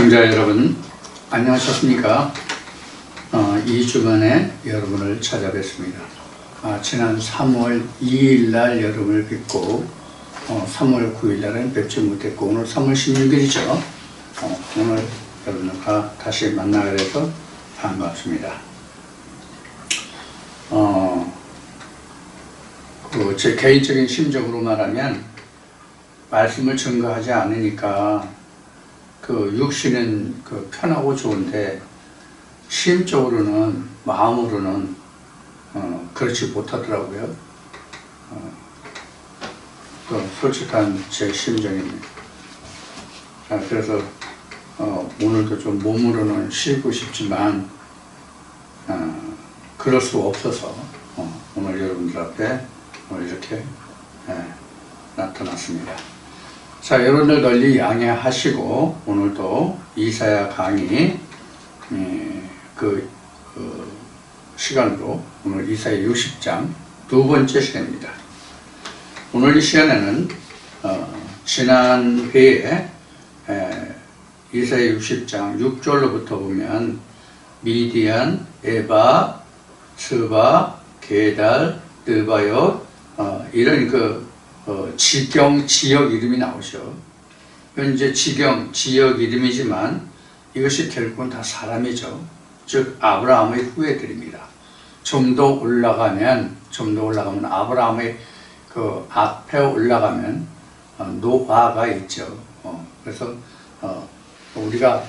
시청자 여러분, 안녕하셨습니까? 2주 만에 여러분을 찾아뵙습니다. 지난 3월 2일 날 여러분을 뵙고 3월 9일 날은 뵙지 못했고 오늘 3월 16일이죠. 오늘 여러분과 다시 만나게 돼서 반갑습니다. 제 개인적인 심정으로 말하면 말씀을 증거하지 않으니까 육신은 편하고 좋은데 심적으로는 마음으로는 그렇지 못하더라고요. 솔직한 제 심정입니다. 그래서 오늘도 좀 몸으로는 쉬고 싶지만 그럴 수 없어서 오늘 여러분들 앞에 이렇게 나타났습니다. 자, 여러분들 널리 양해하시고 오늘도 이사야 강의 시간으로 오늘 이사야 60장 두 번째 시간입니다. 오늘 이 시간에는 지난 회에 이사야 60장 6절로부터 보면 미디안, 에바, 스바, 게달, 느바옅 이런 지역 이름이 나오죠. 현재 지역 이름이지만 이것이 결국은 다 사람이죠. 즉 아브라함의 후예들입니다. 좀 더 올라가면 아브라함의 앞에 올라가면 노아가 있죠. 그래서 우리가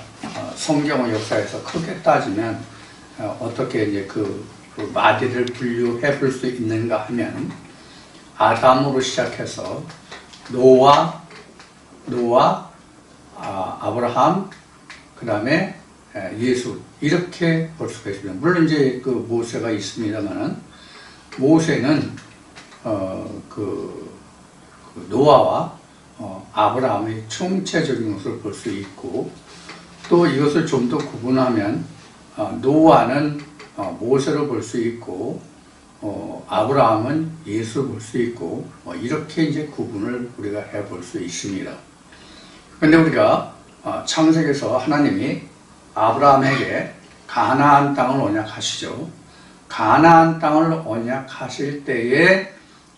성경의 역사에서 크게 따지면 어떻게 이제 마디를 분류해 볼 수 있는가 하면 아담으로 시작해서 노아, 아브라함, 그 다음에 예수 이렇게 볼 수가 있습니다. 물론 이제 모세가 있습니다만은 모세는 노아와 아브라함의 총체적인 것을 볼 수 있고 또 이것을 좀 더 구분하면 노아는 모세로 볼 수 있고 아브라함은 예수를 볼 수 있고 이렇게 이제 구분을 우리가 해볼 수 있습니다. 그런데 우리가 창세기에서 하나님이 아브라함에게 가나안 땅을 언약하시죠. 가나안 땅을 언약하실 때에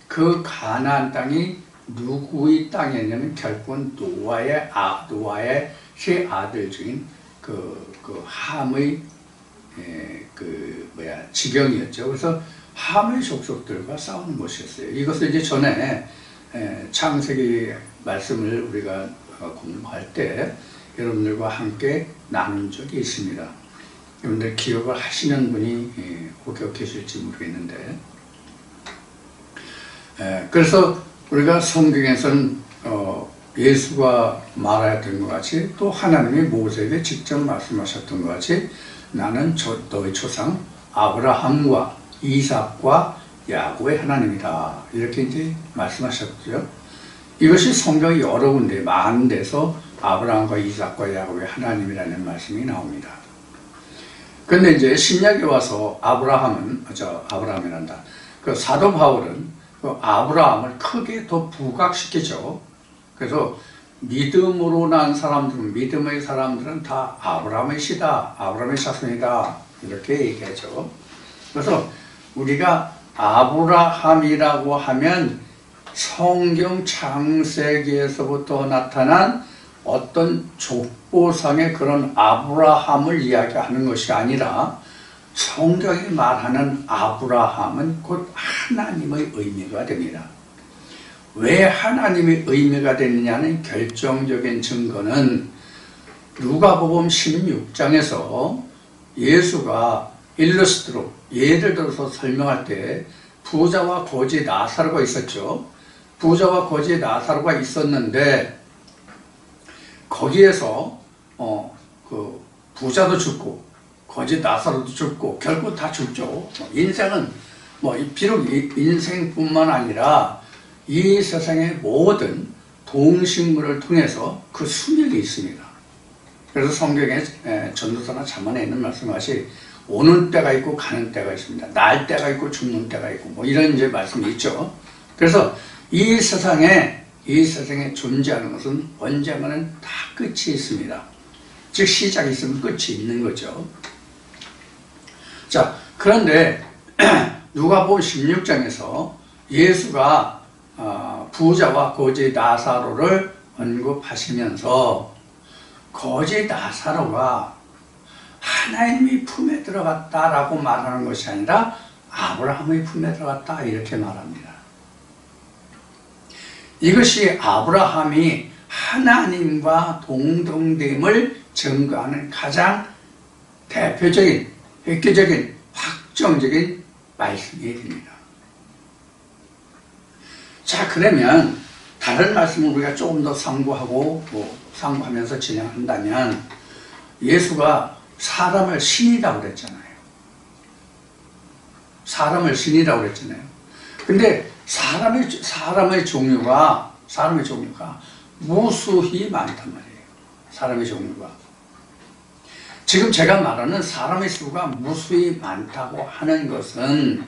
그 가나안 땅이 누구의 땅이었냐면 결국은 노아의 세 아들 중인 함의 지경이었죠. 그래서 함의 족속들과 싸우는 것이었어요. 이것을 이제 전에 창세기 말씀을 우리가 공부할 때 여러분들과 함께 나눈 적이 있습니다. 여러분들 기억을 하시는 분이 혹여 계실지 모르겠는데 그래서 우리가 성경에서는 예수가 말하였던 것 같이 또 하나님이 모세에게 직접 말씀하셨던 것 같이 나는 너의 조상 아브라함과 이삭과 야곱의 하나님이다 이렇게 이제 말씀하셨죠. 이것이 성경이 여러 군데 많은 데서 아브라함과 이삭과 야곱의 하나님이라는 말씀이 나옵니다. 그런데 이제 신약에 와서 아브라함이란다. 사도 바울은 아브라함을 크게 더 부각시키죠. 그래서 믿음으로 난 사람들은 믿음의 사람들은 다 아브라함의 씨다, 아브라함의 자손이다 이렇게 얘기하죠. 그래서 우리가 아브라함이라고 하면 성경 창세기에서부터 나타난 어떤 족보상의 그런 아브라함을 이야기하는 것이 아니라 성경이 말하는 아브라함은 곧 하나님의 의미가 됩니다. 왜 하나님의 의미가 되느냐는 결정적인 증거는 누가복음 16장에서 예수가 일러스트로 예를 들어서 설명할 때 부자와 거지 나사로가 있었죠. 부자와 거지 나사로가 있었는데 거기에서 부자도 죽고 거지 나사로도 죽고 결국 다 죽죠. 인생은 비록 인생뿐만 아니라 이 세상의 모든 동식물을 통해서 그 순혈이 있습니다. 그래서 성경에 전도서나 잠언에 있는 말씀같이 오는 때가 있고 가는 때가 있습니다. 날 때가 있고 죽는 때가 있고 이런 이제 말씀이 있죠. 그래서 이 세상에 존재하는 것은 언젠가는 다 끝이 있습니다. 즉 시작이 있으면 끝이 있는 거죠. 자, 그런데 누가복음 16장에서 예수가 부자와 거지 나사로를 언급하시면서 거지 나사로가 하나님의 품에 들어갔다라고 말하는 것이 아니라 아브라함의 품에 들어갔다 이렇게 말합니다. 이것이 아브라함이 하나님과 동등됨을 증거하는 가장 대표적인, 획기적인, 확정적인 말씀이 됩니다. 자, 그러면 다른 말씀을 우리가 조금 더 상고하고 상고하면서 진행한다면 예수가 사람을 신이라고 그랬잖아요. 사람을 신이라고 그랬잖아요. 근데 사람의 종류가 무수히 많단 말이에요. 사람의 종류가. 지금 제가 말하는 사람의 수가 무수히 많다고 하는 것은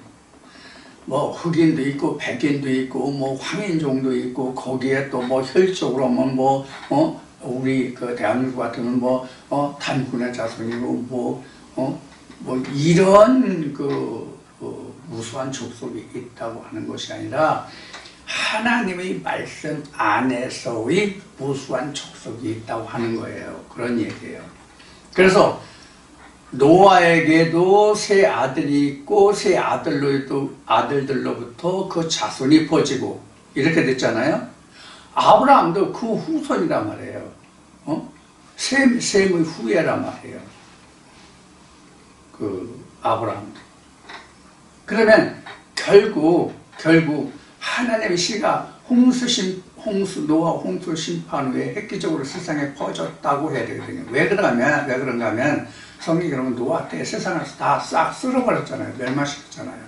뭐 흑인도 있고 백인도 있고 뭐 황인종도 있고 거기에 또 뭐 혈적으로 우리 그 대한민국 같으면 단군의 자손이고 이런 무수한 족속이 있다고 하는 것이 아니라 하나님의 말씀 안에서의 무수한 족속이 있다고 하는 거예요. 그런 얘기예요. 그래서 노아에게도 세 아들이 있고 세 아들들로부터 그 자손이 퍼지고 이렇게 됐잖아요. 아브라함도 그 후손이란 말이에요. 셈의 후예란 말이에요. 그 아브라함도. 그러면 결국 하나님의 씨가 노아 홍수 심판 후에 획기적으로 세상에 퍼졌다고 해야 되거든요. 왜 그런가 하면 성경이 그러면 노아 때 세상에서 다 싹 쓸어버렸잖아요. 멸망시켰잖아요.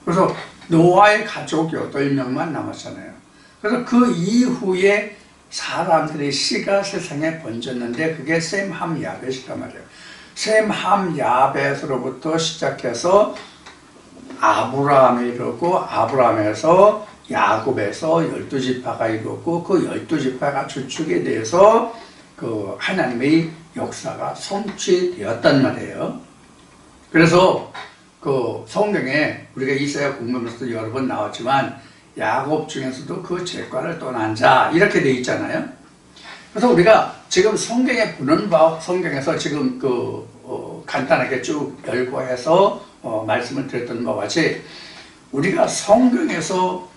그래서 노아의 가족이 8명만 남았잖아요. 그래서 그 이후에 사람들의 씨가 세상에 번졌는데 그게 셈, 함, 야벳이란 말이에요. 셈, 함, 야벳으로부터 시작해서 아브라함이 이루고 아브라함에서 야곱에서 12지파가 이루었고 그 12지파가 주축에 대해서 그 하나님의 역사가 성취되었단 말이에요. 그래서 그 성경에 우리가 이사야 공부하면서도 여러 번 나왔지만 야곱 중에서도 그 죄과를 떠난 자 이렇게 돼 있잖아요. 그래서 우리가 지금 성경에 보는 바 성경에서 지금 간단하게 쭉 열거해서 말씀을 드렸던 바와 같이 우리가 성경에서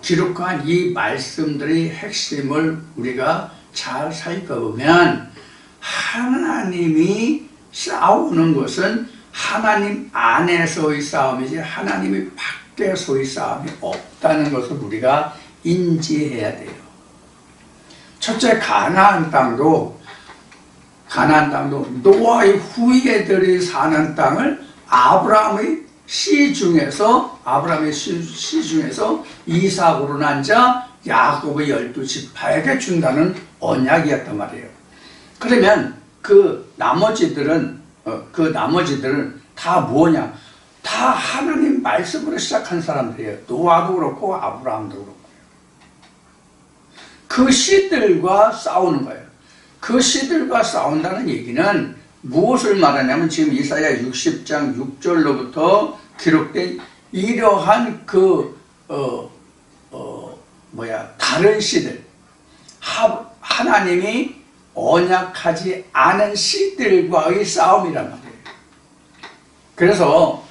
기록한 이 말씀들의 핵심을 우리가 잘 살펴보면 하나님이 싸우는 것은 하나님 안에서의 싸움이지 하나님의 밖에서의 싸움이 없다는 것을 우리가 인지해야 돼요. 첫째, 가나안 땅도 노아의 후예들이 사는 땅을 아브라함의 씨 중에서 이삭으로 난 자 야곱의 12지파에게 준다는 언약이었단 말이에요. 그러면 그 나머지들은 다 뭐냐? 다 하나님 말씀으로 시작한 사람들이에요. 노아도 그렇고 아브라함도 그렇고. 그 씨들과 싸우는 거예요. 그 씨들과 싸운다는 얘기는 무엇을 말하냐면 지금 이사야 60장 6절로부터 기록된 이러한 다른 씨들, 하나님이 언약하지 않은 씨들과의 싸움이란 말이에요. 그래서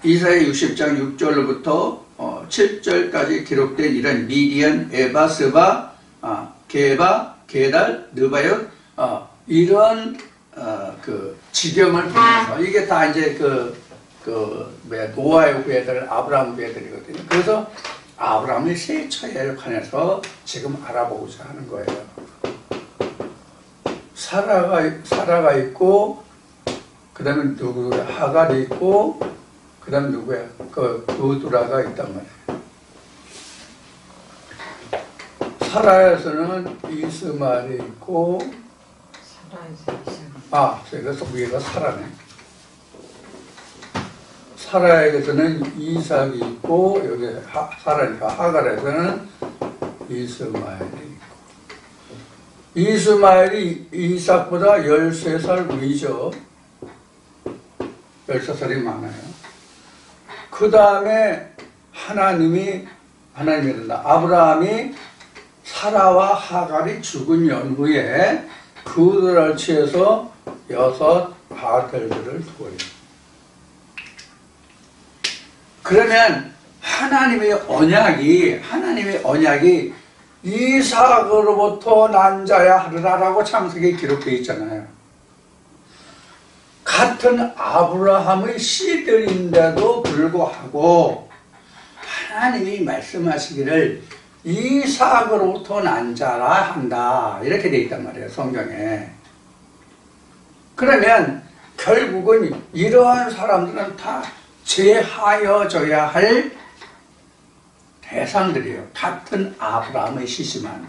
이사야 60장 6절로부터 7절까지 기록된 이런 미디안, 에바, 스바, 게바, 게달, 느바옅 이런 그 지경을 보면서 이게 다 이제 노아의 후예들, 아브라함 후예들이거든요. 그래서 아브라함의 세 처해를 관해서 지금 알아보고자 하는 거예요. 사라가 있고, 그 다음에 누구야? 하갈이 있고, 그 다음에 누구야? 두라가 있단 말이에요. 사라에서는 이스마엘이 있고, 그래서 위에가 사라네. 사라에게서는 이삭이 있고, 여기 사라니까 하갈에서는 이스마엘이 있고. 이스마엘이 이삭보다 13살 위죠. 13살이 많아요. 그 다음에 하나님이란다. 아브라함이 사라와 하갈이 죽은 연후에 그들을 취해서 6 아들들을 두어요. 그러면 하나님의 언약이 이삭으로부터 난 자야 하리라라고 창세기에 기록되어 있잖아요. 같은 아브라함의 씨들인데도 불구하고 하나님이 말씀하시기를 이삭으로부터 난 자라 한다. 이렇게 되어 있단 말이에요, 성경에. 그러면 결국은 이러한 사람들은 다 제하여져야 할 대상들이에요. 같은 아브라함의 씨지만.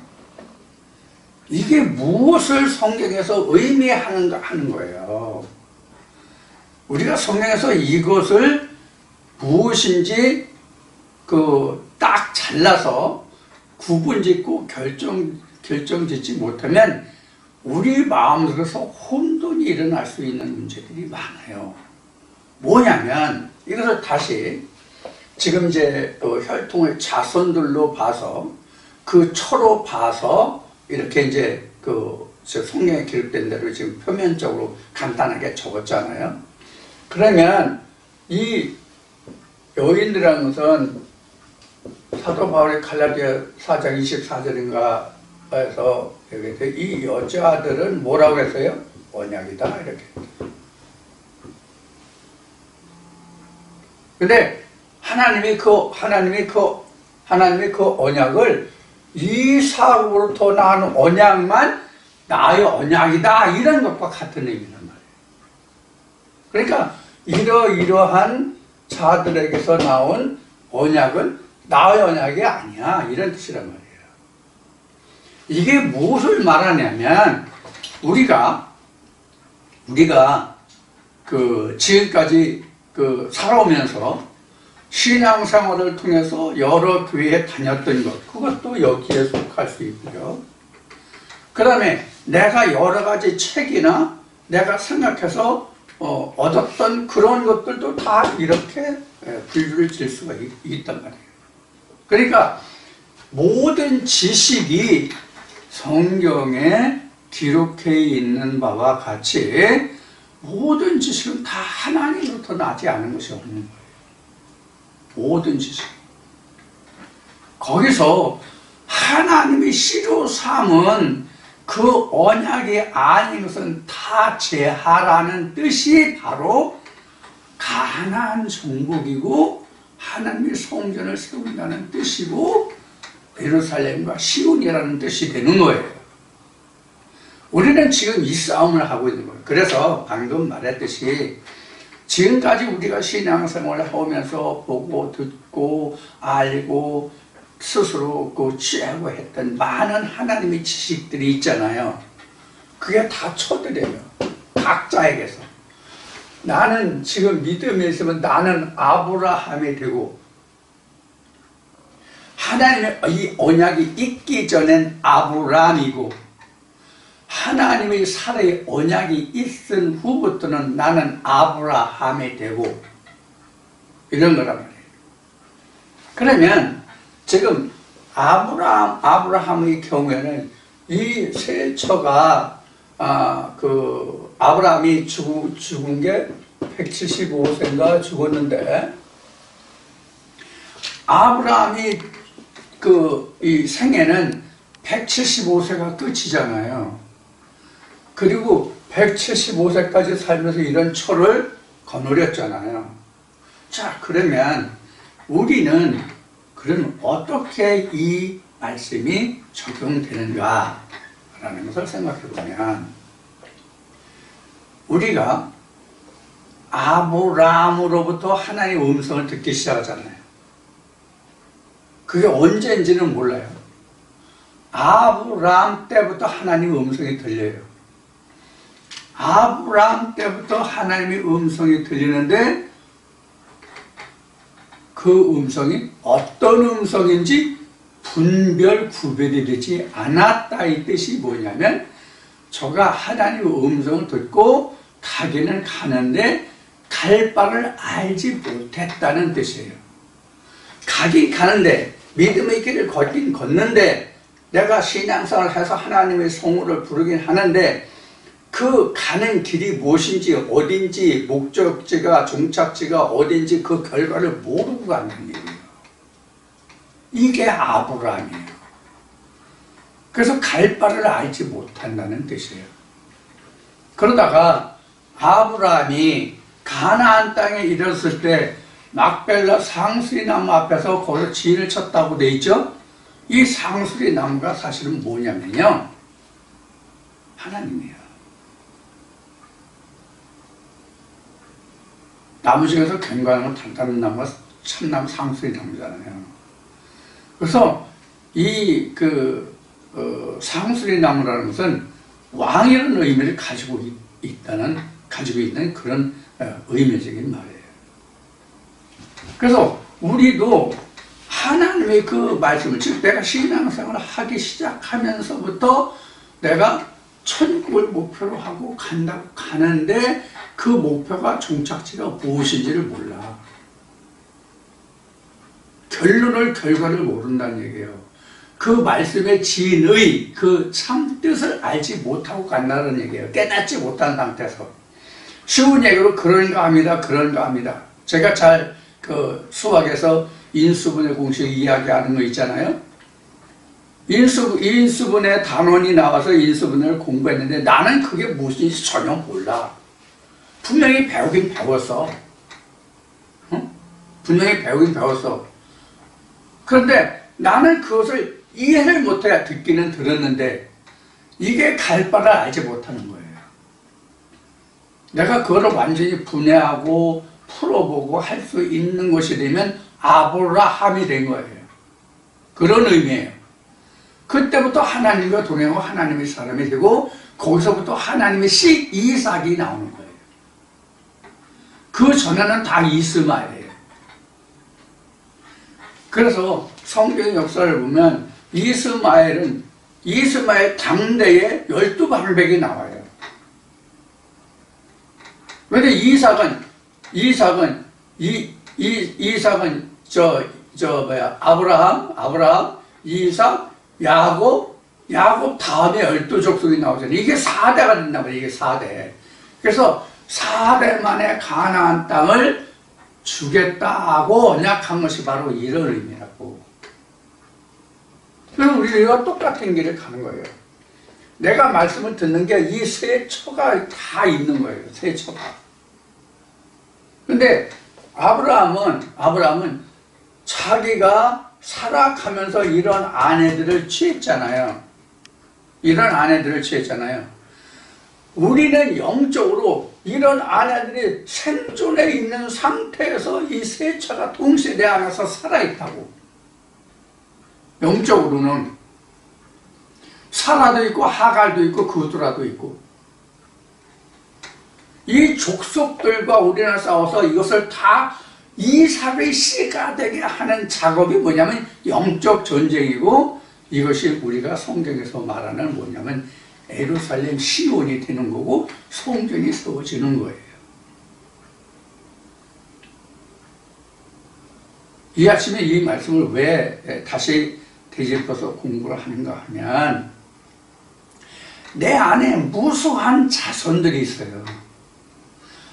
이게 무엇을 성경에서 의미하는가 하는 거예요. 우리가 성경에서 이것을 무엇인지 딱 잘라서 구분짓고 결정짓지 못하면 우리 마음속에서 혼돈이 일어날 수 있는 문제들이 많아요. 뭐냐면 이것을 다시 지금 이제 혈통의 자손들로 봐서 그 초로 봐서 이렇게 이제 성경에 기록된 대로 지금 표면적으로 간단하게 적었잖아요. 그러면 이 여인이라는 것은 사도 바울의 갈라디아 4장 24절인가 에서 이 여자들은 뭐라고 했어요? 언약이다 이렇게. 근데 하나님이 그 언약을 이삭으로부터 난 언약만 나의 언약이다 이런 것과 같은 의미란 말이에요. 그러니까 이러한 자들에게서 나온 언약은 나의 언약이 아니야 이런 뜻이란 말이에요. 이게 무엇을 말하냐면 우리가 지금까지 살아오면서 신앙생활을 통해서 여러 교회에 다녔던 것, 그것도 여기에 속할 수 있고요. 그 다음에 내가 여러 가지 책이나 내가 생각해서 얻었던 그런 것들도 다 이렇게 분류를 질 수가 있단 말이에요. 그러니까 모든 지식이 성경에 기록해 있는 바와 같이 모든 지식은 다 하나님으로부터 나지 않은 것이 없는 거예요. 모든 지식. 거기서 하나님이 씨로 삼은 그 언약이 아닌 것은 다 제하라는 뜻이 바로 가나안 정복이고 하나님이 성전을 세운다는 뜻이고 예루살렘과 시온이라는 뜻이 되는 거예요. 우리는 지금 이 싸움을 하고 있는 거예요. 그래서 방금 말했듯이 지금까지 우리가 신앙생활을 하면서 보고 듣고 알고 스스로 취하고 했던 많은 하나님의 지식들이 있잖아요. 그게 다 쳐들어요. 각자에게서. 나는 지금 믿음이 있으면 나는 아브라함이 되고 하나님의 이 언약이 있기 전엔 아브라함이고 하나님의 살아의 언약이 있은 후부터는 나는 아브라함이 되고 이런 거란 말이에요. 그러면 지금 아브라함의 경우에는 이 세처가 아브라함이 죽은 게 175세인가 죽었는데 아브라함이 이 생애는 175세가 끝이잖아요. 그리고 175세까지 살면서 이런 초를 거느렸잖아요. 자, 그러면 우리는 그럼 어떻게 이 말씀이 적용되는가 라는 것을 생각해 보면 우리가 아브라함으로부터 하나님의 음성을 듣기 시작하잖아요. 그게 언제인지는 몰라요. 아브라함 때부터 하나님의 음성이 들려요. 아브라함 때부터 하나님의 음성이 들리는데 그 음성이 어떤 음성인지 분별 구별이 되지 않았다 이 뜻이 뭐냐면 저가 하나님의 음성을 듣고 가기는 가는데 갈 바를 알지 못했다는 뜻이에요. 가긴 가는데 믿음의 길을 걷긴 걷는데 내가 신앙생활을 해서 하나님의 성우를 부르긴 하는데 그 가는 길이 무엇인지 어딘지 목적지가 종착지가 어딘지 그 결과를 모르고 간다는 얘기예요. 이게 아브라함이에요. 그래서 갈 바를 알지 못한다는 뜻이에요. 그러다가 아브라함이 가나안 땅에 이르렀을 때 막벨라 상수리 나무 앞에서 거기서 진을 쳤다고 돼 있죠? 이 상수리 나무가 사실은 뭐냐면요, 하나님이에요. 나무 중에서 견고하고 단단한 나무가 참나무 상수리 나무잖아요. 그래서 이 상수리 나무라는 것은 왕이라는 의미를 가지고 있는 그런 의미적인 말이에요. 그래서 우리도 하나님의 그 말씀을, 즉 내가 신앙생활을 하기 시작하면서부터 내가 천국을 목표로 하고 간다고 가는데 그 목표가 종착지가 무엇인지를 몰라. 결과를 모른다는 얘기예요. 그 말씀의 진의, 그 참 뜻을 알지 못하고 간다는 얘기예요. 깨닫지 못한 상태에서. 쉬운 얘기로 그런가 합니다. 제가 잘 수학에서 인수분해 공식 이야기하는 거 있잖아요. 인수분해 단원이 나와서 인수분해를 공부했는데 나는 그게 무엇인지 전혀 몰라. 분명히 배우긴 배웠어. 분명히 배우긴 배웠어. 그런데 나는 그것을 이해를 못해. 듣기는 들었는데 이게 갈 바를 알지 못하는 거예요. 내가 그거를 완전히 분해하고 풀어보고 할 수 있는 것이 되면 아브라함이 된 거예요. 그런 의미예요. 그때부터 하나님과 동행하고 하나님의 사람이 되고 거기서부터 하나님의 이삭이 나오는 거예요. 그 전에는 다 이스마엘이에요. 그래서 성경 역사를 보면 이스마엘 당대에 12방백이 나와요. 그런데 이삭은 아브라함, 이삭, 야곱 다음에 12족속이 나오잖아요. 이게 4대가 된단 말이에요. 이게 4대. 그래서 4대 만에 가나안 땅을 주겠다고 언약한 것이 바로 이런 의미라고. 그럼 우리가 똑같은 길을 가는 거예요. 내가 말씀을 듣는 게 이 세 처가 다 있는 거예요. 세 처가. 근데 아브라함은 자기가 살아가면서 이런 아내들을 취했잖아요. 우리는 영적으로 이런 아내들이 생존해 있는 상태에서 이 세 처가 동시에 내 안에서 살아있다고. 영적으로는 사라도 있고 하갈도 있고 그두라도 있고, 이 족속들과 우리는 싸워서 이것을 다 이삭의 씨가 되게 하는 작업이 뭐냐면 영적 전쟁이고, 이것이 우리가 성경에서 말하는 뭐냐면 예루살렘 시온이 되는 거고 성전이 세워지는 거예요. 이 아침에 이 말씀을 왜 다시 되짚어서 공부를 하는가 하면, 내 안에 무수한 자손들이 있어요.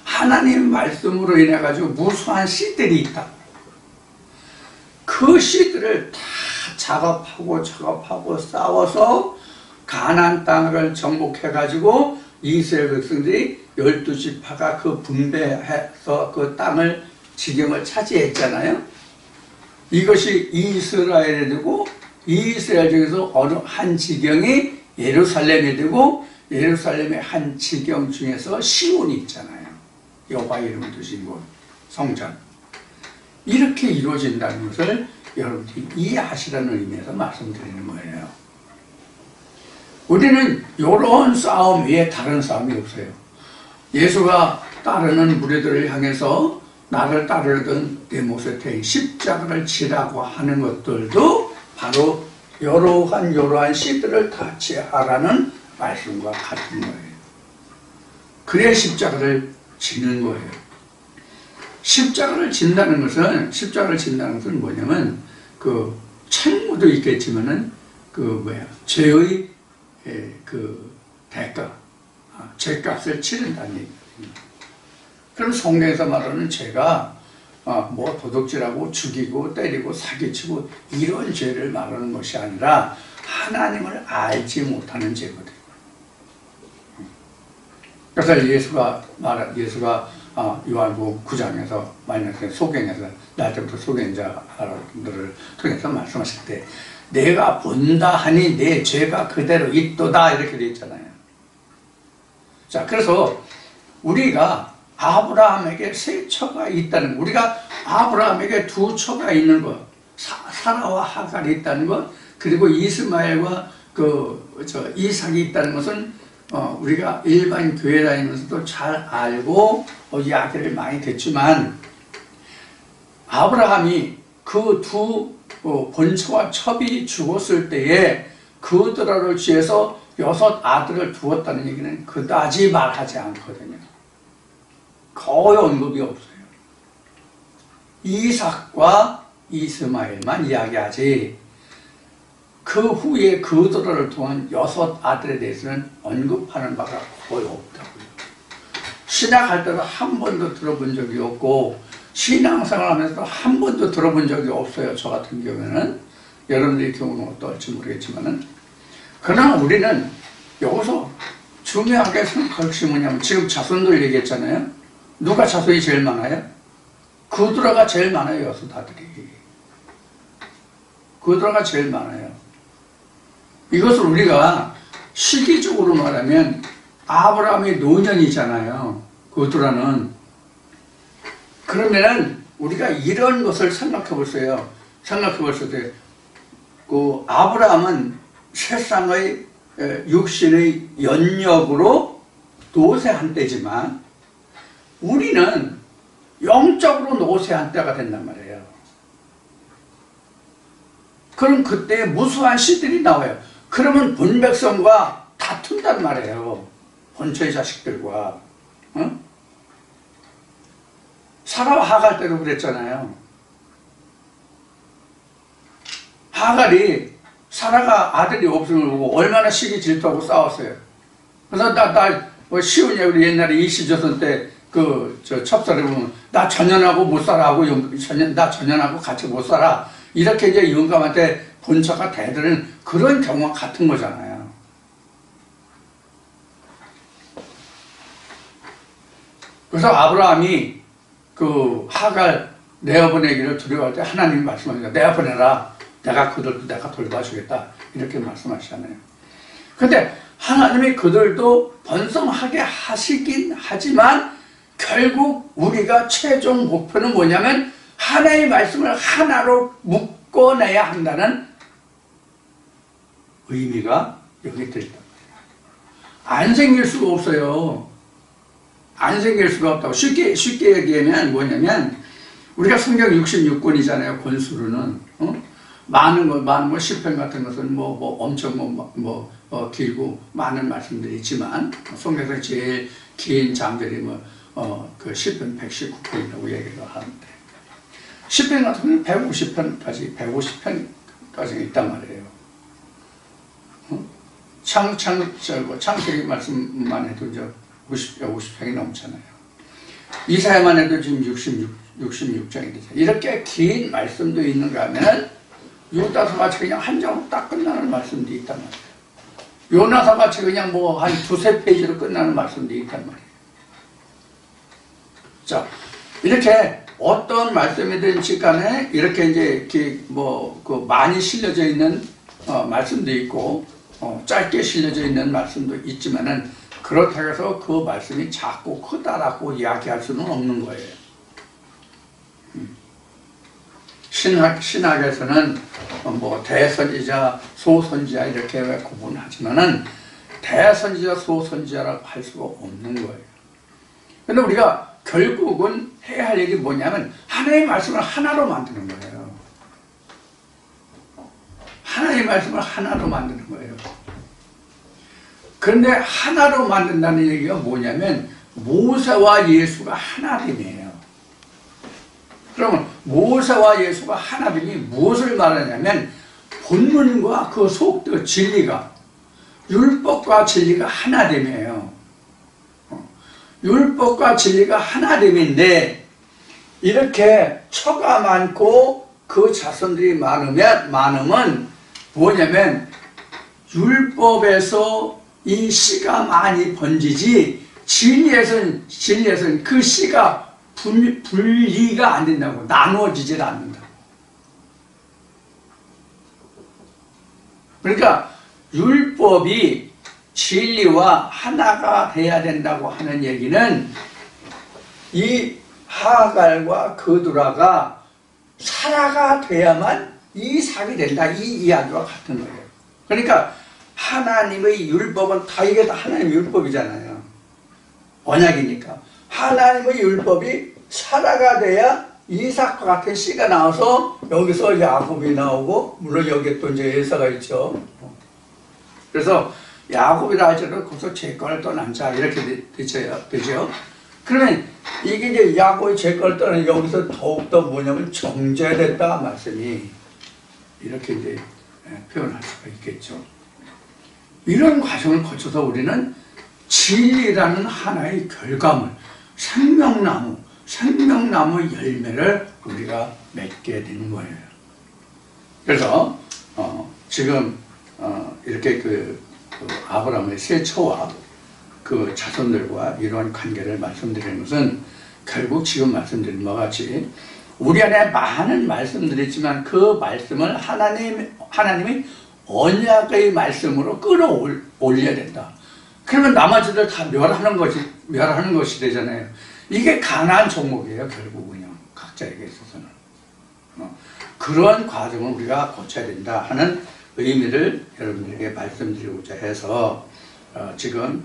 하나님 말씀으로 인해 가지고 무수한 씨들이 있다. 그 씨들을 다 작업하고 싸워서 가나안 땅을 정복해 가지고 이스라엘 백성들이 12지파가 그 분배해서 그 땅을 지경을 차지했잖아요. 이것이 이스라엘이 되고, 이스라엘 중에서 어느 한 지경이 예루살렘이 되고, 예루살렘의 한 지경 중에서 시온이 있잖아요. 여호와 이름을 두신 곳, 성전. 이렇게 이루어진다는 것을 여러분들이 이해하시라는 의미에서 말씀드리는 거예요. 우리는 이런 싸움 외에 다른 싸움이 없어요. 예수가 따르는 무리들을 향해서 나를 따르던 내 몫에 대해 십자가를 지라고 하는 것들도 바로 이러한 씨들을 같이 하라는 말씀과 같은 거예요. 그래야 십자가를 지는 거예요. 십자가를 진다는 것은 뭐냐면 그 책무도 있겠지만은 죄의 대가, 죄값을 치른다는 얘기거든요. 그럼 성경에서 말하는 죄가 뭐 도둑질하고 죽이고 때리고 사기치고 이런 죄를 말하는 것이 아니라 하나님을 알지 못하는 죄거든요. 그래서 예수가 요한복음 9장에서 소경에서 날 때부터 소경자들을 통해서 말씀하실 때 내가 본다 하니 내 죄가 그대로 있도다 이렇게 되어 있잖아요. 자, 그래서 우리가 아브라함에게 세 처가 있다는 것, 우리가 아브라함에게 두 처가 있는 것, 사라와 하갈이 있다는 것, 그리고 이스마엘과 이삭이 있다는 것은 우리가 일반 교회 다니면서도 잘 알고 이야기를 많이 듣지만, 아브라함이 그 두 본처와 첩이 죽었을 때에 그들을 지어서 6 아들을 두었다는 얘기는 그다지 말하지 않거든요. 거의 언급이 없어요. 이삭과 이스마엘만 이야기하지, 그 후에 그들을 통한 6 아들에 대해서는 언급하는 바가 거의 없다고요. 신학할 때도 한 번도 들어본 적이 없고 신앙생활 하면서도 한 번도 들어본 적이 없어요. 저 같은 경우에는. 여러분들의 경우는 어떨지 모르겠지만은. 그러나 우리는 여기서 중요하게 생각할 것이 뭐냐면, 지금 자손들 얘기했잖아요. 누가 자손이 제일 많아요? 그들아가 제일 많아요. 6 아들이. 그들아가 제일 많아요. 이것을 우리가 시기적으로 말하면 아브라함의 노년이잖아요. 그들아는. 그러면은 우리가 이런 것을 생각해 보세요. 그 아브라함은 세상의 육신의 연역으로 노쇠한 때지만 우리는 영적으로 노쇠한 때가 된단 말이에요. 그럼 그때 무수한 씨들이 나와요. 그러면 본백성과 다툰단 말이에요. 본처의 자식들과. 사라와 하갈 때도 그랬잖아요. 하갈이 사라가 아들이 없음을 보고 얼마나 시기 질투하고 싸웠어요. 그래서 시온이 우리 옛날에 이시조선 때 첩살을 보면 나 전연하고 못 살아 하고 나 전연하고 같이 못 살아 이렇게 이제 영감한테 본처가 대드는 그런 경우와 같은 거잖아요. 그래서 아브라함이 하갈 내어보내기를 두려워할 때 하나님이 말씀하시죠. 내어보내라. 내가 그들도 내가 돌봐주겠다. 이렇게 말씀하시잖아요. 근데 하나님이 그들도 번성하게 하시긴 하지만 결국 우리가 최종 목표는 뭐냐면 하나의 말씀을 하나로 묶어내야 한다는 의미가 여기 들있단 말이에요. 안 생길 수가 없어요. 안 생길 수가 없다고. 쉽게 얘기하면 뭐냐면 우리가 성경 66권이잖아요. 권수로는. 많은 거 시편 같은 것은 엄청 길고 많은 말씀들이 있지만 성경에서 제일 긴 장들이 그 시편 119편이라고 얘기를 하는데, 시편 같은 경우는 150편까지 있단 말이에요. 창세기 말씀만 해도 이제 50편이 넘잖아요. 이사야만 해도 지금 66장이 되죠. 이렇게 긴 말씀도 있는가 하면 유다서 같이 그냥 한 장으로 딱 끝나는 말씀도 있단 말이에요. 요나서 같이 그냥 한 2-3페이지로 끝나는 말씀도 있단 말이에요. 자, 이렇게 어떤 말씀이든지 간에 이렇게 이제 많이 실려져 있는 말씀도 있고 짧게 실려져 있는 말씀도 있지만은 그렇다고 해서 그 말씀이 작고 크다라고 이야기할 수는 없는 거예요. 신학에서는 대선지자, 소선지자 이렇게 구분하지만은 대선지자, 소선지자라고 할 수가 없는 거예요. 근데 우리가 결국은 해야 할 일이 뭐냐면 하나의 말씀을 하나로 만드는 거예요. 하나님의 말씀을 하나로 만드는 거예요. 그런데 하나로 만든다는 얘기가 뭐냐면 모세와 예수가 하나됨이에요. 그러면 모세와 예수가 하나됨이 무엇을 말하냐면 본문과 그 속뜻 진리가, 율법과 진리가 하나됨이에요. 율법과 진리가 하나됨인데 이렇게 처가 많고 그 자손들이 많으면 뭐냐면 율법에서 이 씨가 많이 번지지 진리에서는 그 씨가 분리가 안 된다고, 나누어지질 않는다. 그러니까 율법이 진리와 하나가 돼야 된다고 하는 얘기는 이 하갈과 그두라가 사라가 돼야만 이삭이 된다, 이 이야기와 같은 거예요. 그러니까 하나님의 율법은 다 이게 다 하나님의 율법이잖아요. 언약이니까 하나님의 율법이 사라가 돼야 이삭과 같은 씨가 나와서 여기서 야곱이 나오고, 물론 여기에 또 이제 에사가 있죠. 그래서 야곱이라 할지라도 거기서 재권을 떠난 자 이렇게 되죠. 그러면 이게 이제 야곱이 재권을 떠난 여기서 더욱더 뭐냐면 정죄됐다 말씀이 이렇게 이제 표현할 수가 있겠죠. 이런 과정을 거쳐서 우리는 진리라는 하나의 결과물, 생명나무 열매를 우리가 맺게 되는 거예요. 그래서 지금 이렇게 그 아브라함의 세처와 그 자손들과 이러한 관계를 말씀드리는 것은 결국 지금 말씀드린 바와 같이 우리 안에 많은 말씀들이 있지만 그 말씀을 하나님이 언약의 말씀으로 끌어올려야 된다. 그러면 나머지들 다 멸하는 것이 되잖아요. 이게 가난한 종목이에요, 결국은요. 각자에게 있어서는. 그런 과정을 우리가 거쳐야 된다 하는 의미를 여러분들에게 말씀드리고자 해서 지금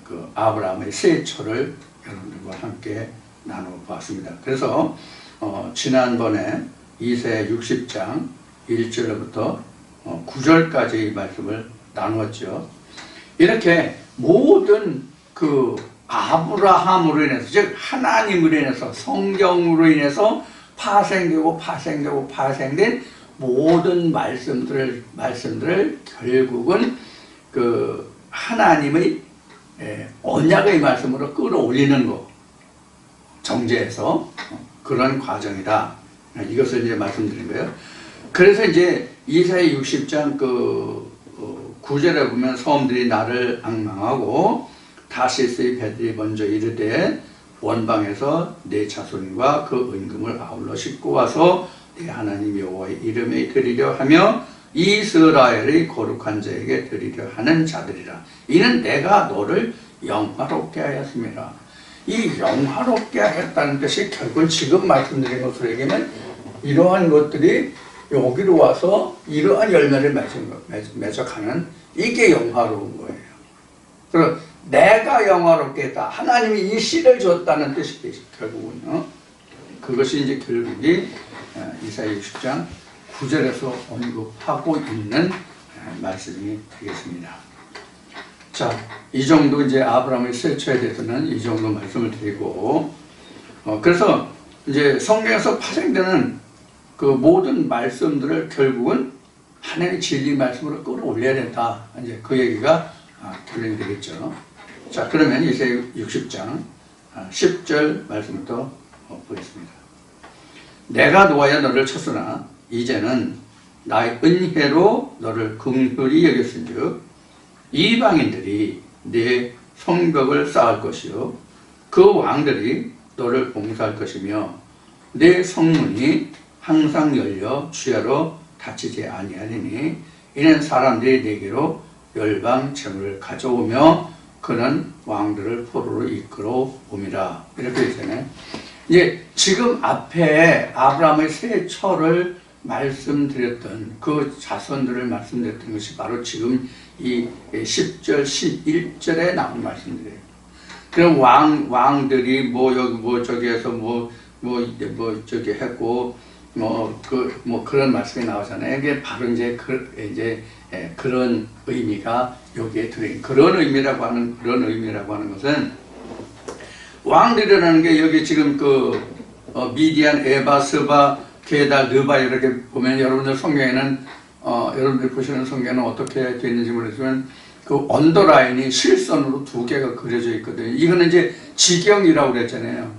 그 아브라함의 세초를 여러분들과 함께 나눠보았습니다. 그래서 지난번에 이사야 60장 1절부터 9절까지의 말씀을 나누었죠. 이렇게 모든 그 아브라함으로 인해서, 즉 하나님으로 인해서, 성경으로 인해서 파생된 모든 말씀들을 결국은 그 하나님의 언약의 말씀으로 끌어올리는 거, 정죄해서 그런 과정이다. 이것을 이제 말씀드린 거예요. 그래서 이제 이사야 60장 그 9절에 보면 소음들이 나를 앙망하고 다시스의 배들이 먼저 이르되 원방에서 내 자손과 그 은금을 아울러 싣고 와서 내 하나님 여호와의 이름에 드리려 하며 이스라엘의 거룩한 자에게 드리려 하는 자들이라. 이는 내가 너를 영화롭게 하였습니다. 이 영화롭게 하였다는 뜻이 결국 지금 말씀드린 것으로 얘기하면 이러한 것들이 여기로 와서 이러한 열매를 맺어가는, 이게 영화로운 거예요. 그래서 내가 영화롭게 했다. 하나님이 이 씨를 줬다는 뜻이 되죠, 결국은요. 그것이 이제 결국이 이사야 60장 9절에서 언급하고 있는 말씀이 되겠습니다. 자, 이 정도 이제 아브라함의 세처에 대해서는 이 정도 말씀을 드리고, 그래서 이제 성경에서 파생되는 그 모든 말씀들을 결국은 하나님의 진리 말씀으로 끌어올려야 된다. 이제 그 얘기가 결론이 되겠죠. 자, 그러면 이사야 60장 10절 말씀부터 보겠습니다. 내가 놓아야 너를 쳤으나 이제는 나의 은혜로 너를 긍휼히 여겼은즉 이방인들이 네 성벽을 쌓을 것이요 그 왕들이 너를 봉사할 것이며 내 성문이 항상 열려 주야로 닫히지 아니하리니 이는 사람들이 내게로 열방 재물을 가져오며 그는 왕들을 포로로 이끌어 옴이라. 이렇게 되잖아요. 이제 지금 앞에 아브라함의 세처를 말씀드렸던 그 자손들을 말씀드렸던 것이 바로 지금 이 10절, 11절에 나온 말씀들이에요. 그럼 왕들이 뭐 여기 뭐 저기에서 뭐 저기 했고 그런 말씀이 나오잖아요. 이게 바로 이제 그런 의미가 여기에 들어있는 그런 의미라고 하는 것은 왕들이라는 게 여기 지금 미디안, 에바, 스바, 게달, 느바 이렇게 보면 여러분들 성경에는 여러분들 보시는 성경에는 어떻게 되어 있는지 모르겠지만 그 언더라인이 실선으로 2개가 그려져 있거든요. 이거는 이제 지경이라고 그랬잖아요.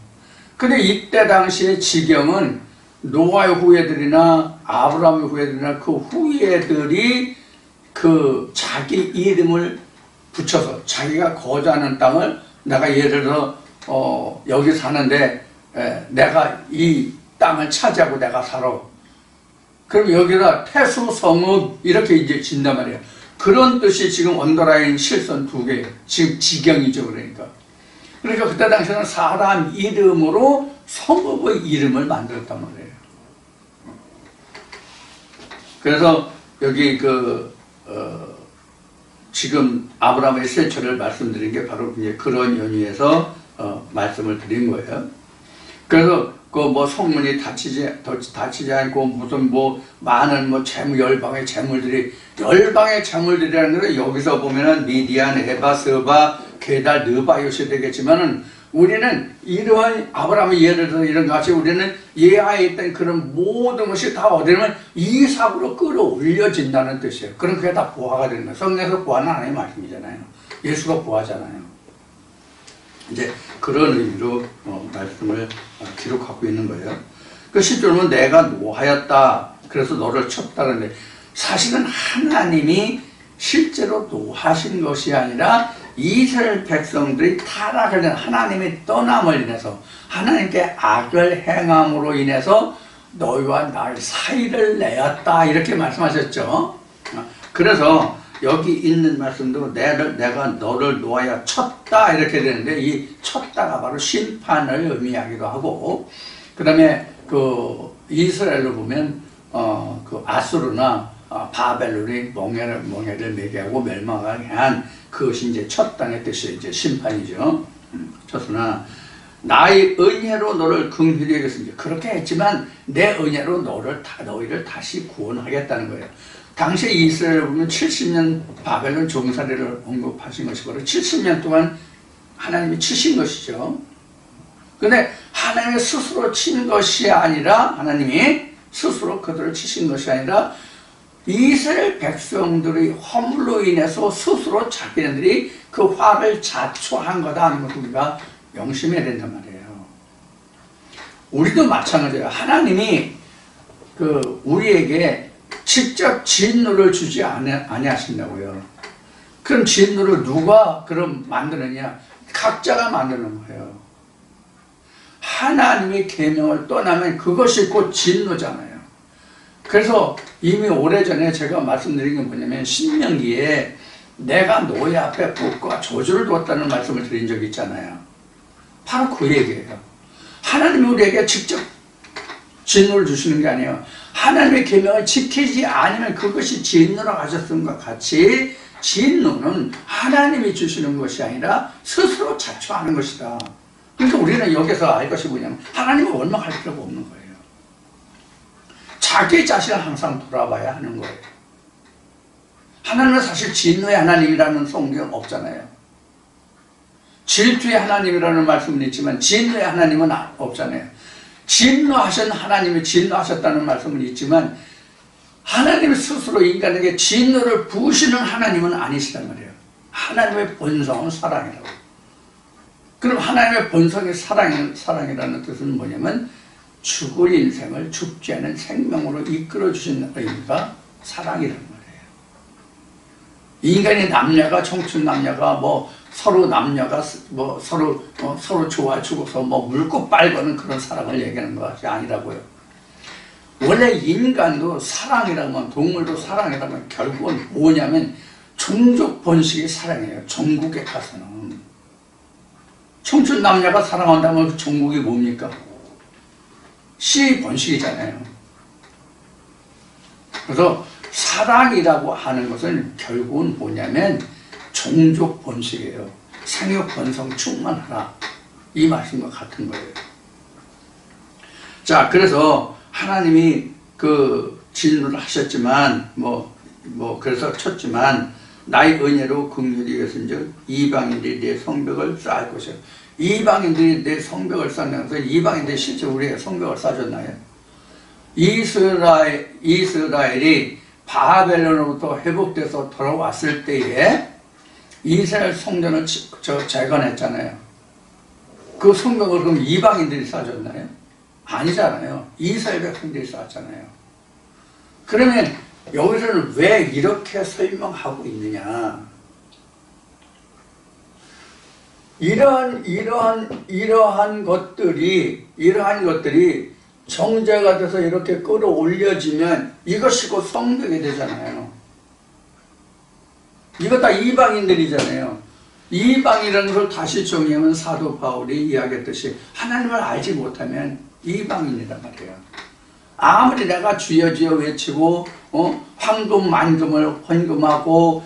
근데 이때 당시에 지경은 노아의 후예들이나 아브라함의 후예들이나 그 후예들이 그 자기 이름을 붙여서 자기가 거주하는 땅을 내가 예를 들어 여기 사는데 내가 이 땅을 차지하고 내가 살아. 그럼 여기다 태수 성읍 이렇게 이제 진단 말이에요. 그런 뜻이 지금 언더라인 실선 2개 지금 지경이죠. 그러니까 그때 당시에는 사람 이름으로 성읍의 이름을 만들었단 말이에요. 그래서 여기 지금 아브라함의 세초를 말씀드린 게 바로 이제 그런 연유에서 말씀을 드린 거예요. 그래서 성문이 닫히지 않고 무슨 많은 열방의 재물들이라는 게 여기서 보면은 미디안, 에바, 스바, 게달, 느바 요시 되겠지만은 우리는 이러한 아브라함의 예를 들어 이런 같이 우리는 예하에 있던 그런 모든 것이 다 어디냐면 이삭으로 끌어올려진다는 뜻이에요. 그럼 그게 다 부하가 되는 거예요. 성경에서 부하는 하나님의 말씀이잖아요. 예수가 부하잖아요. 이제 그런 의미로 말씀을 기록하고 있는 거예요. 그 10절은 내가 노하였다. 그래서 너를 쳤다는데 사실은 하나님이 실제로 노하신 것이 아니라 이스라엘 백성들이 타락을 한 하나님의 떠남을 인해서 하나님께 악을 행함으로 인해서 너희와 날 사이를 내었다 이렇게 말씀하셨죠. 그래서 여기 있는 말씀도 내가 너를 놓아야 쳤다 이렇게 되는데 이 쳤다가 바로 심판을 의미하기도 하고 그 다음에 이스라엘로 보면 아수르나 바벨론이 멍에를 매개하고 멸망하게 한 그것이 이제 첫 땅의 뜻이 이제 심판이죠. 쳤으나 나의 은혜로 너를 긍휼히 여겼습니다. 그렇게 했지만 내 은혜로 너희를 다시 구원하겠다는 거예요. 당시에 이스라엘을 보면 70년 바벨론 종살이를 언급하신 것이 바로 70년 동안 하나님이 치신 것이죠. 근데 하나님이 스스로 친 것이 아니라 하나님이 스스로 그들을 치신 것이 아니라 이스라엘 백성들의 허물로 인해서 스스로 자기네들이 그 화를 자초한 거다 하는 것을 우리가 명심해야 된단 말이에요. 우리도 마찬가지예요. 하나님이 우리에게 직접 진노를 주지 아니하신다고요. 그럼 진노를 누가 그럼 만드느냐? 각자가 만드는 거예요. 하나님의 계명을 떠나면 그것이 곧 진노잖아요. 그래서 이미 오래전에 제가 말씀드린 게 뭐냐면 신명기에 내가 너희 앞에 복과 저주를 두었다는 말씀을 드린 적이 있잖아요. 바로 그 얘기예요. 하나님이 우리에게 직접 진노를 주시는 게 아니에요. 하나님의 계명을 지키지 않으면 그것이 진노라고 하셨음과 같이 진노는 하나님이 주시는 것이 아니라 스스로 자초하는 것이다. 그러니까 우리는 여기서 알 것이 뭐냐면 하나님을 원망할 필요가 없는 거예요. 자기 자신을 항상 돌아봐야 하는 거예요. 하나님은 사실 진노의 하나님이라는 성경 없잖아요. 질투의 하나님이라는 말씀은 있지만 진노의 하나님은 없잖아요. 진노하신 하나님이 진노하셨다는 말씀은 있지만 하나님 스스로 인간에게 진노를 부으시는 하나님은 아니시단 말이에요. 하나님의 본성은 사랑이라고. 그럼 하나님의 본성이 사랑이라는 뜻은 뭐냐면 죽을 인생을 죽지 않은 생명으로 이끌어 주신 의미가 사랑이라는 말이에요. 인간이 남녀가 청춘 남녀가 서로 남녀가 서로 좋아 죽어서 물고 빨거는 그런 사랑을 얘기하는 것이 아니라고요. 원래 인간도 사랑이라면 동물도 사랑이라면 결국은 뭐냐면 종족 번식이 사랑이에요. 종국에 가서는 청춘 남녀가 사랑한다면 그 종국이 뭡니까? 씨 번식이잖아요. 그래서 사랑이라고 하는 것은 결국은 뭐냐면 종족 번식이에요. 생육 번성 충만하라. 이 말씀과 같은 거예요. 자, 그래서 하나님이 그 진노를 하셨지만 그래서 쳤지만 나의 은혜로 긍휼히 여긴즉 이방인들이 내 성벽을 쌓을 것이요. 이방인들이 내 성벽을 쌓으면서 이방인들이 실제 우리의 성벽을 쌓아줬나요? 이스라엘이 바벨론으로부터 회복돼서 돌아왔을 때에 이스라엘 성전을 재건했잖아요. 그 성벽을 그럼 이방인들이 쌓아줬나요? 아니잖아요. 이스라엘 백성들이 쌓았잖아요. 그러면 여기서는 왜 이렇게 설명하고 있느냐? 이러한 것들이 정제가 돼서 이렇게 끌어올려지면 이것이 곧 성벽이 되잖아요. 이거 다 이방인들이잖아요. 이방이라는 걸 다시 정의하면 사도 바울이 이야기했듯이 하나님을 알지 못하면 이방인이란 말이에요. 아무리 내가 주여 주여 외치고 황금 만금을 헌금하고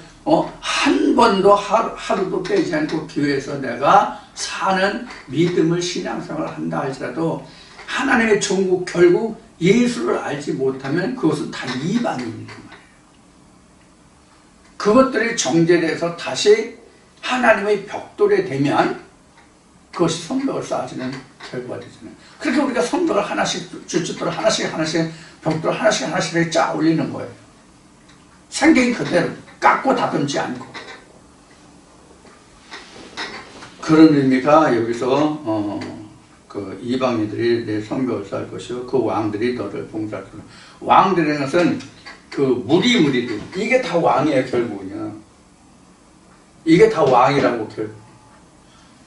한 번도 하루도 빼지 않고 교회에서 내가 사는 믿음을 신앙생활을 한다 할지라도 하나님의 종국 결국 예수를 알지 못하면 그것은 다 이방인이란 말이에요. 그것들이 정제돼서 다시 하나님의 벽돌에 되면 그것이 성벽을 쌓아지는 결과가 되잖아요. 그렇게 우리가 성벽을 하나씩 줄줄도로 하나씩 벽돌 하나씩 짜 올리는 거예요. 생긴 그대로 깎고 다듬지 않고. 그런 의미가 여기서 그 이방인들이 내 성벽을 쌓을 것이요 그 왕들이 너를 봉사할 것이요. 왕들이라는 것은 그 무리들 이게 다 왕이에요. 결국은요. 이게 다 왕이라고 결국.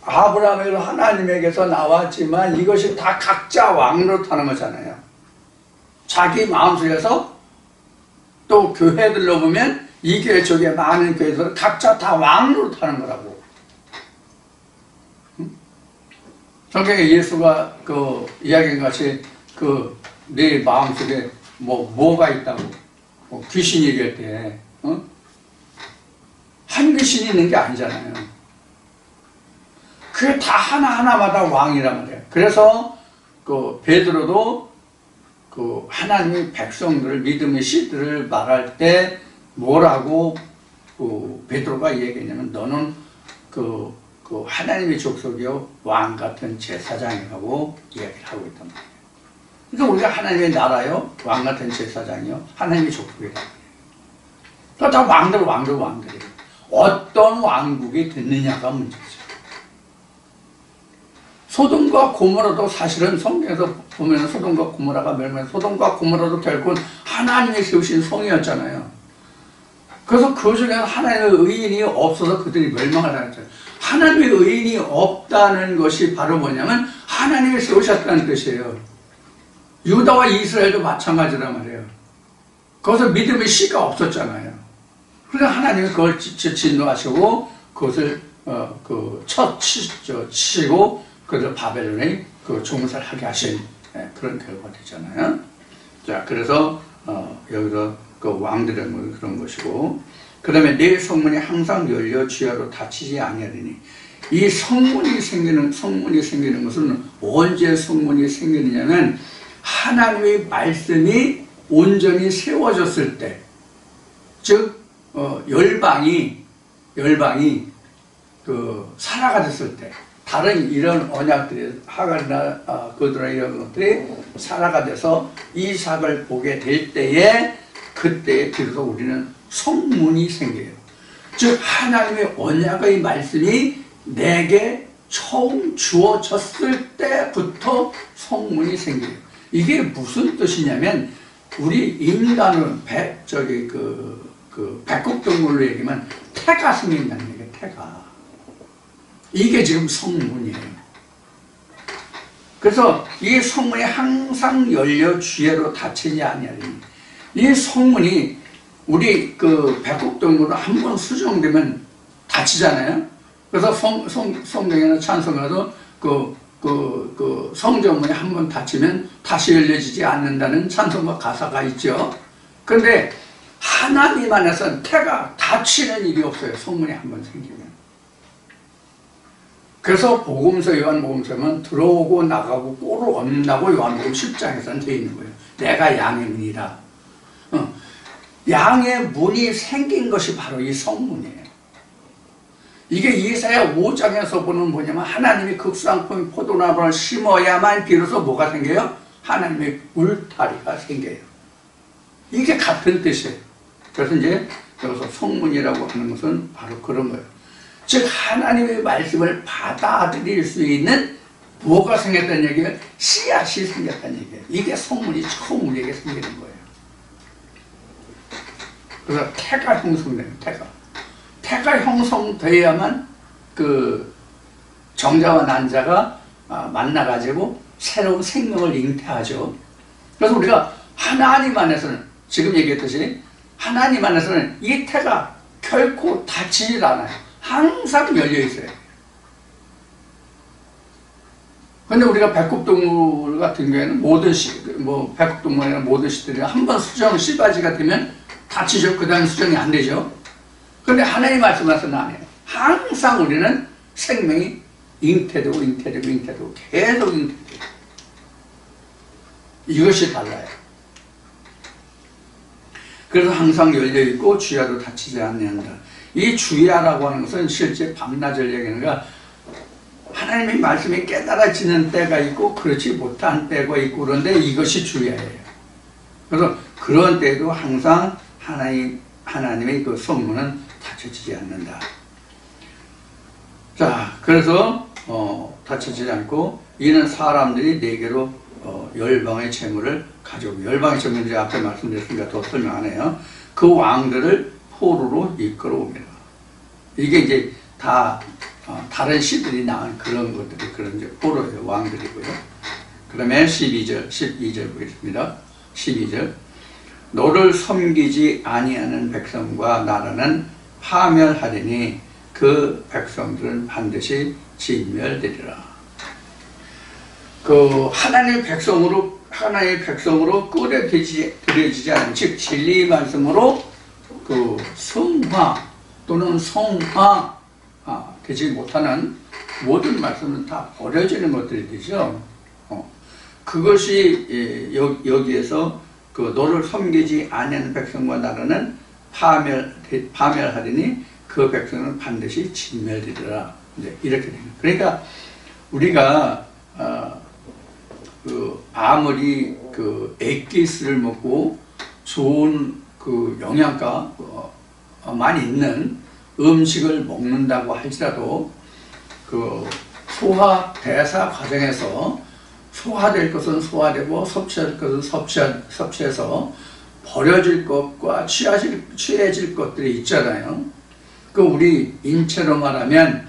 아브라함은 하나님에게서 나왔지만 이것이 다 각자 왕으로 타는 거잖아요. 자기 마음속에서 또 교회들로 보면 이 교회 저게 많은 교회들 각자 다 왕으로 타는 거라고. 성경에 예수가 그 이야기한 것이 그 내 마음속에 뭐가 있다고 귀신이 얘기할 때 한 귀신이 있는 게 아니잖아요. 그게 다 하나하나마다 왕이란 말이에요. 그래서 그 베드로도 그 하나님의 백성들을 믿음의 씨들을 말할 때 뭐라고 그 베드로가 얘기했냐면 너는 그 하나님의 족속이요 왕 같은 제사장이라고 이야기를 하고 있단 말이에요. 그러니까 우리가 하나님의 나라요 왕 같은 제사장이요 하나님의 족속이다. 그러니까 다 왕들이에요. 어떤 왕국이 됐느냐가 문제죠. 소돔과 고모라도 사실은 성경에서 보면 소돔과 고모라가 멸망, 소돔과 고모라도 결국은 하나님이 세우신 성이었잖아요. 그래서 그 중에 하나님의 의인이 없어서 그들이 멸망을 하였잖아요. 하나님의 의인이 없다는 것이 바로 뭐냐면 하나님이 세우셨다는 뜻이에요. 유다와 이스라엘도 마찬가지란 말이에요. 거기서 믿음의 씨가 없었잖아요. 그러니까 하나님이 그걸 진노하시고 그것을 치고 그들 바벨론에 그 종살을 하게 하신 그런 결과가 되잖아요. 자, 그래서 여기서 그 왕들의 그런 것이고, 그 다음에 내 성문이 항상 열려 주야로 닫히지 아니하리니. 이 성문이 생기는 것은 언제 성문이 생기느냐면 하나님의 말씀이 온전히 세워졌을 때, 즉 열방이 그 사라가 됐을 때. 다른 이런 언약들이 하갈이나 그들의 이런 것들이 살아가 돼서 이삭을 보게 될 때에 그때에 비로소 우리는 성문이 생겨요. 즉 하나님의 언약의 말씀이 내게 처음 주어졌을 때부터 성문이 생겨요. 이게 무슨 뜻이냐면 우리 인간은 백곡동물로 얘기하면 태가 생긴다는 얘기예요. 태가. 이게 지금 성문이에요. 그래서 이 성문이 항상 열려 주야로 닫히지 아니하리니. 이 성문이 우리 그 백곡동으로 한번 수정되면 닫히잖아요. 그래서 성경에는 찬송가도 그 성전문이 한번 닫히면 다시 열려지지 않는다는 찬송가 가사가 있죠. 그런데 하나님 안에서는 태가 닫히는 일이 없어요. 성문이 한번 생기면. 그래서 복음서 요한복음서는 들어오고 나가고 꼴을 얻는다고 요한복음 10장에서는 되어 있는 거예요. 내가 양의 문이다. 양의 문이 생긴 것이 바로 이 성문이에요. 이게 이사야 5장에서 보는 뭐냐면 하나님이 극상품 포도나무를 심어야만 비로소 뭐가 생겨요? 하나님의 울타리가 생겨요. 이게 같은 뜻이에요. 그래서 이제 여기서 성문이라고 하는 것은 바로 그런 거예요. 즉 하나님의 말씀을 받아들일 수 있는 뭐가 생겼다는 얘기예요? 씨앗이 생겼다는 얘기예요. 이게 성문이 처음 우리에게 생기는 거예요. 그래서 태가 형성돼요. 태가 형성돼야만 그 정자와 난자가 만나가지고 새로운 생명을 잉태하죠. 그래서 우리가 하나님 안에서는 지금 얘기했듯이 하나님 안에서는 이 태가 결코 닫히질 않아요. 항상 열려 있어요. 근데 우리가 백급동물 같은 경우에는 모든 백급동물이나 모든 시들이 한번 수정 씨바지가 되면 닫히죠. 그 다음 수정이 안 되죠. 근데 하나님 말씀하서는 안 해요. 항상 우리는 생명이 잉태되고 계속 잉태돼요. 이것이 달라요. 그래서 항상 열려있고 주야도 닫히지 않는다. 이 주야라고 하는 것은 실제 밤낮을 얘기하는 거야. 하나님의 말씀이 깨달아지는 때가 있고 그렇지 못한 때가 있고 그런데 이것이 주야예요. 그래서 그런 때도 항상 하나님의 그 성문은 닫혀지지 않는다. 자, 그래서 닫혀지지 않고 이는 사람들이 내게로 열방의 재물을 가져오고, 열방의 재물은 이제 앞에 말씀드렸으니까 더 설명 안 해요. 그 왕들을 포로로 이끌어옵니다. 이게 이제 다 다른 시들이 낳은 그런 것들이 그런 이제 포로예요. 왕들이고요. 그 다음에 12절 보겠습니다. 12절. 너를 섬기지 아니하는 백성과 나라는 파멸하리니 그 백성들은 반드시 진멸되리라. 그 하나님의 백성으로 끌어들여지지 않은, 즉 진리 말씀으로 그 성화 또는 성화 되지 못하는 모든 말씀은 다 버려지는 것들이 되죠. 그것이 여기에서 그 너를 섬기지 아니하는 백성과 나라는 파멸하리니 그 백성은 반드시 진멸되리라. 이렇게 됩니다. 그러니까 우리가 아무리 그 액기스를 먹고 좋은 그 영양가 많이 있는 음식을 먹는다고 할지라도 그 소화 대사 과정에서 소화될 것은 소화되고 섭취할 것은 섭취해서 버려질 것과 취해질 것들이 있잖아요. 그 우리 인체로 말하면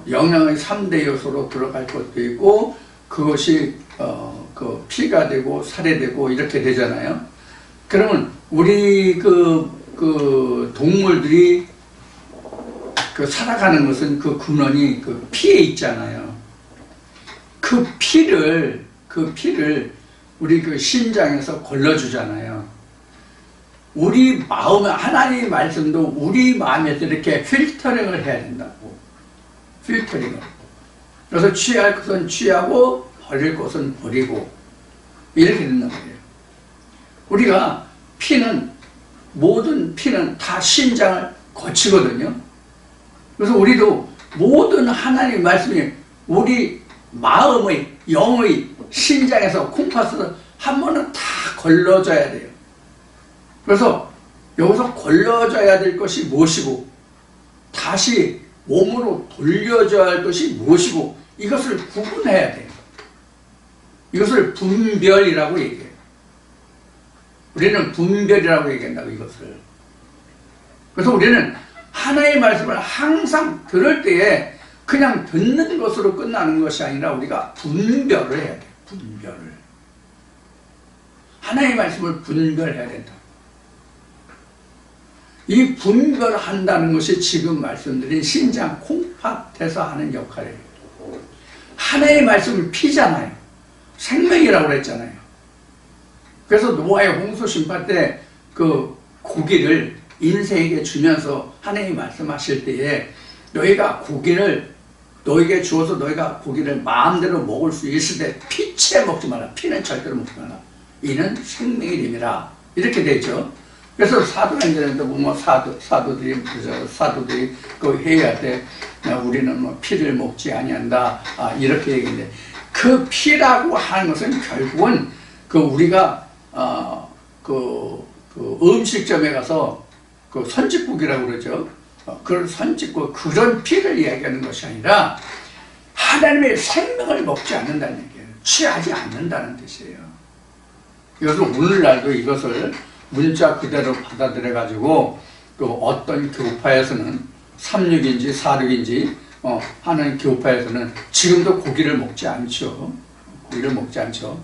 영양의 3대 요소로 들어갈 것도 있고 그것이 그 피가 되고 살이 되고 이렇게 되잖아요. 그러면 우리 그 동물들이 그 살아가는 것은 그 근원이 그 피에 있잖아요. 그 피를 우리 그 심장에서 걸러주잖아요. 우리 마음에 하나님의 말씀도 우리 마음에서 이렇게 필터링을 해야 된다고. 필터링을. 그래서 취할 것은 취하고 버릴 것은 버리고 이렇게 된단 말이에요. 우리가 모든 피는 다 심장을 거치거든요. 그래서 우리도 모든 하나님의 말씀이 우리 마음의 영의 심장에서 콩팥으로 한 번은 다 걸러져야 돼요. 그래서 여기서 걸러져야 될 것이 무엇이고 다시 몸으로 돌려져야 할 것이 무엇이고 이것을 구분해야 돼요. 이것을 분별이라고 얘기해요. 우리는 분별이라고 얘기한다고 이것을. 그래서 우리는 하나님의 말씀을 항상 들을 때에 그냥 듣는 것으로 끝나는 것이 아니라 우리가 분별을 해야 돼요. 분별을. 하나님의 말씀을 분별해야 된다. 이 분별한다는 것이 지금 말씀드린 심장 콩팥에서 하는 역할이에요. 하나님의 말씀은 피잖아요. 생명이라고 그랬잖아요. 그래서 노아의 홍수 심판 때 그 고기를 인생에게 주면서 하나님이 말씀하실 때에 너희가 고기를 너에게 주어서 너희가 고기를 마음대로 먹을 수 있을 때 피채 먹지 마라. 피는 절대로 먹지 마라. 이는 생명의 이름이라. 이렇게 되어 있죠. 그래서 사도행전에도 뭐 사도들이 그 회의할 때 우리는 뭐 피를 먹지 아니한다. 이렇게 얘기했는데 그 피라고 하는 것은 결국은 그 우리가 그 음식점에 가서 그 선짓국이라고 그러죠. 그런 선짓국 그런 피를 이야기하는 것이 아니라 하나님의 생명을 먹지 않는다는 얘기예요. 취하지 않는다는 뜻이에요. 그래서 오늘날도 이것을 문자 그대로 받아들여 가지고 그 어떤 교파에서는 36인지 46인지 하는 교파에서는 지금도 고기를 먹지 않죠. 고기를 먹지 않죠.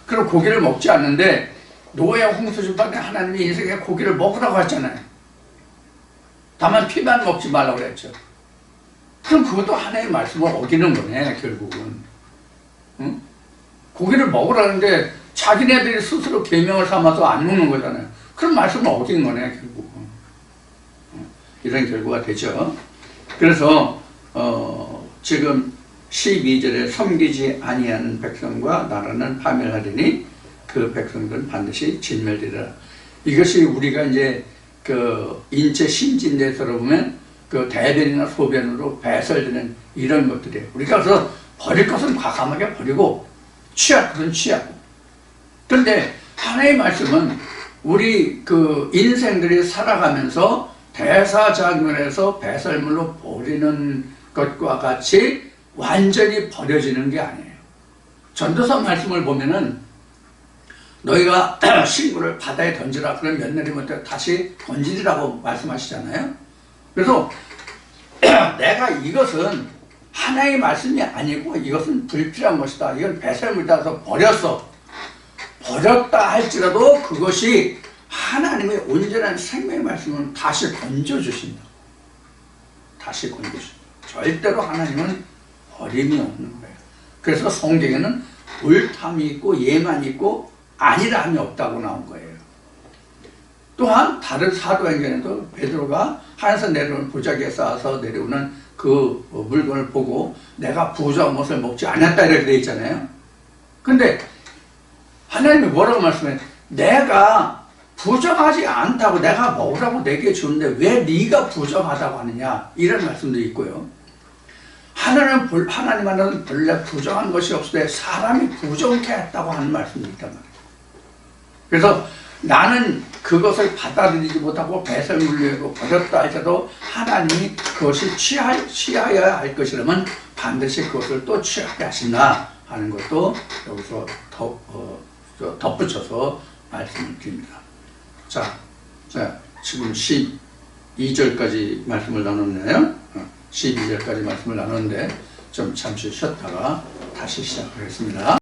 그럼 고기를 먹지 않는데 노아 홍수심판에 하나님이 인생에 고기를 먹으라고 했잖아요. 다만 피만 먹지 말라고 그랬죠. 그럼 그것도 하나님의 말씀을 어기는 거네, 결국은. 응? 고기를 먹으라는데 자기네들이 스스로 계명을 삼아서 안 먹는 거잖아요. 그럼 말씀을 어긴 거네, 결국은. 이런 결과가 되죠. 그래서 지금 12절에 섬기지 아니하는 백성과 나라는 파멸하리니 그 백성들은 반드시 진멸되리라. 이것이 우리가 이제 그 인체 심진대에서 보면 그 대변이나 소변으로 배설되는 이런 것들이에요. 우리가 그래서 버릴 것은 과감하게 버리고 취할 것은 취하고. 그런데 하나님의 말씀은 우리 그 인생들이 살아가면서 대사장면에서 배설물로 버리는 것과 같이 완전히 버려지는 게 아니에요. 전도서 말씀을 보면은 너희가 식물을 바다에 던지라. 그럼 몇 날이 못 다시 던지리라고 말씀하시잖아요. 그래서 내가 이것은 하나의 말씀이 아니고 이것은 불필요한 것이다. 이건 배설물이라서 버렸어. 버렸다 할지라도 그것이 하나님의 온전한 생명의 말씀을 다시 건져주신다. 다시 건져주신다. 절대로 하나님은 버림이 없는 거예요. 그래서 성경에는 옳담이 있고 예만이 있고 아니라함이 없다고 나온 거예요. 또한 다른 사도행전에도 베드로가 하늘에서 내려오는 보자기에 쌓아서 내려오는 그 물건을 보고 내가 부정한 것을 먹지 않았다 이렇게 되어 있잖아요. 근데 하나님이 뭐라고 말씀해요? 내가 부정하지 않다고 내가 먹으라고 내게 주는데 왜 네가 부정하다고 하느냐 이런 말씀도 있고요. 하나님 하나는 본래 부정한 것이 없을 때 사람이 부정케 했다고 하는 말씀도 있단 말이에요. 그래서 나는 그것을 받아들이지 못하고 배설물로 버렸다 할지라도 하나님이 그것이 취하여야 할 것이라면 반드시 그것을 또 취하게 하신다 하는 것도 여기서 덧붙여서 말씀을 드립니다. 자, 지금 12절까지 말씀을 나눴네요. 12절까지 말씀을 나눴는데 좀 잠시 쉬었다가 다시 시작하겠습니다.